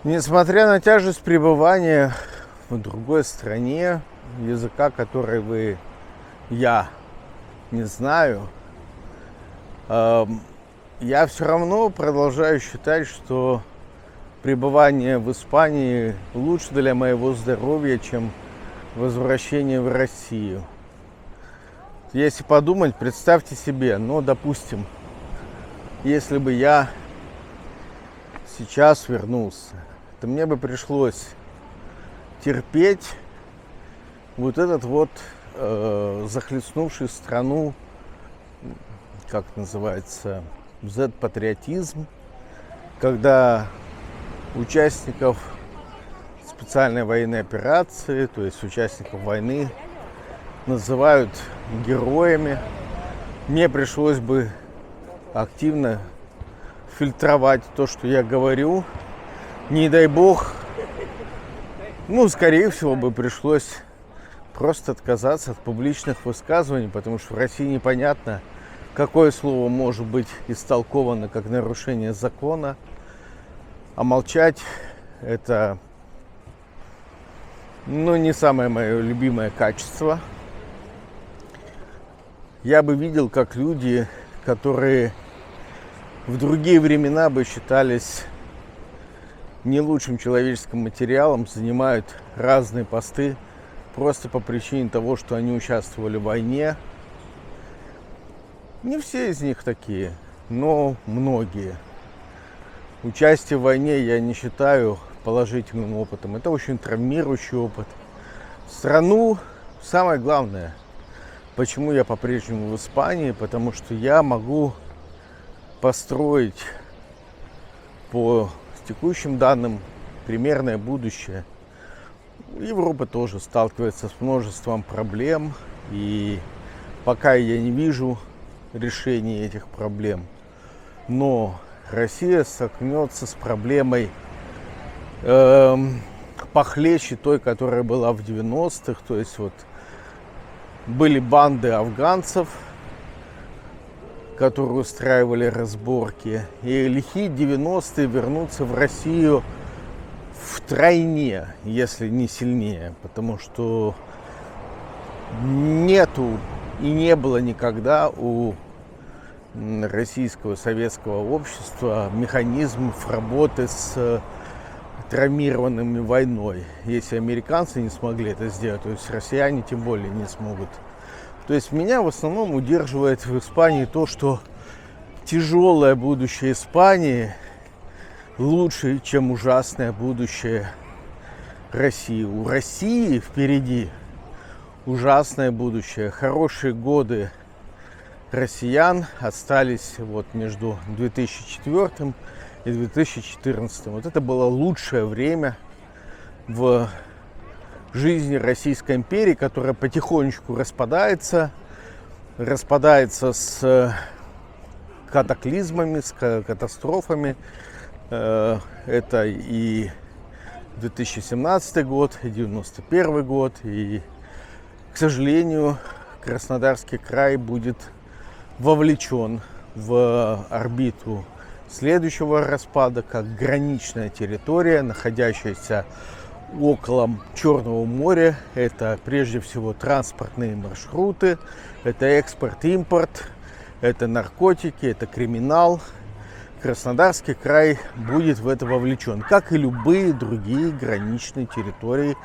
Несмотря на тяжесть пребывания в другой стране, языка, который я не знаю, я все равно продолжаю считать, что пребывание в Испании лучше для моего здоровья, чем возвращение в Россию. Если подумать, представьте себе, допустим, если бы я сейчас вернулся, то мне бы пришлось терпеть вот этот захлестнувший страну, как называется, Z-патриотизм, когда участников специальной военной операции, то есть участников войны, называют героями. Мне пришлось бы активно фильтровать то, что я говорю. Не дай бог, скорее всего бы пришлось просто отказаться от публичных высказываний, потому что в России непонятно, какое слово может быть истолковано как нарушение закона, а молчать это, не самое мое любимое качество. Я бы видел, как люди, которые в другие времена бы считались не лучшим человеческим материалом, занимают разные посты просто по причине того, что они участвовали в войне. Не все из них такие, но многие. Участие в войне я не считаю положительным опытом. Это очень травмирующий опыт. Страну, самое главное, почему я по-прежнему в Испании, потому что я могу построить по текущим данным примерное будущее. Европа тоже сталкивается с множеством проблем, и пока я не вижу решения этих проблем. Но Россия столкнется с проблемой похлеще той, которая была в 90-х. То есть были банды афганцев, которые устраивали разборки. И лихие 90-е вернутся в Россию втройне, если не сильнее. Потому что нету и не было никогда у российского советского общества механизмов работы с травмированными войной. Если американцы не смогли это сделать, то есть россияне тем более не смогут. То есть меня в основном удерживает в Испании то, что тяжелое будущее Испании лучше, чем ужасное будущее России. У России впереди ужасное будущее. Хорошие годы россиян остались между 2004 и 2014. Это было лучшее время в жизни Российской империи, которая потихонечку распадается с катаклизмами, с катастрофами. Это и 2017 год, и 91 год, и, к сожалению, Краснодарский край будет вовлечен в орбиту следующего распада как граничная территория, находящаяся около Черного моря. Это прежде всего транспортные маршруты, это экспорт-импорт, это наркотики, это криминал. Краснодарский край будет в это вовлечен, как и любые другие граничные территории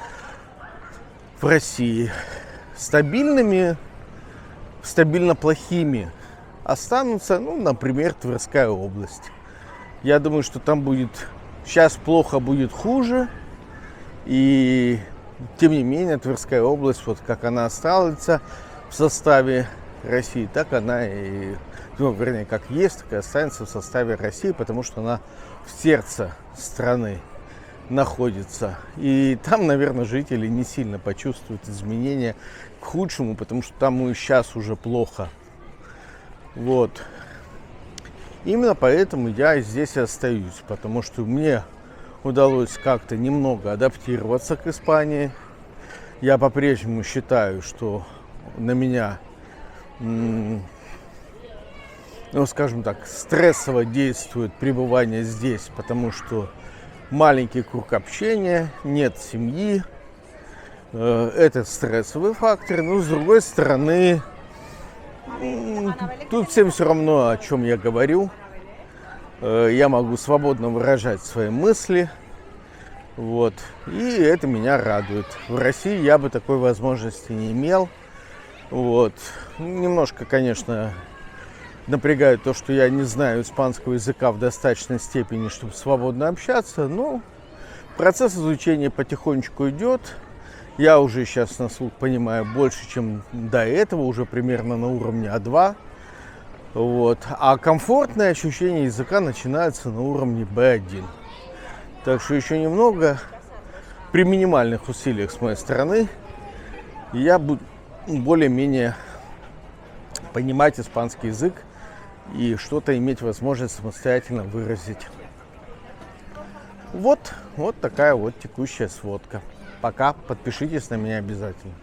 в России. Стабильно плохими останутся, например, Тверская область. Я думаю, что там будет сейчас плохо, будет хуже. И тем не менее Тверская область, как она останется в составе России, так она и, как есть, так и останется в составе России, потому что она в сердце страны находится. И там, наверное, жители не сильно почувствуют изменения к худшему, потому что там и сейчас уже плохо. Именно поэтому я здесь и остаюсь, потому что мне удалось как-то немного адаптироваться к Испании. Я по-прежнему считаю, что на меня, скажем так, стрессово действует пребывание здесь, потому что маленький круг общения, нет семьи. Это стрессовый фактор. Но с другой стороны, тут всем все равно, о чем я говорю. Я могу свободно выражать свои мысли. Вот. И это меня радует. В России я бы такой возможности не имел. Вот. Немножко, конечно, напрягает то, что я не знаю испанского языка в достаточной степени, чтобы свободно общаться. Но процесс изучения потихонечку идет. Я уже сейчас на слух понимаю больше, чем до этого, уже примерно на уровне А2. Вот. А комфортное ощущение языка начинается на уровне Б1. Так что еще немного, при минимальных усилиях с моей стороны, я буду более-менее понимать испанский язык и что-то иметь возможность самостоятельно выразить. Вот такая вот текущая сводка. Пока, подпишитесь на меня обязательно.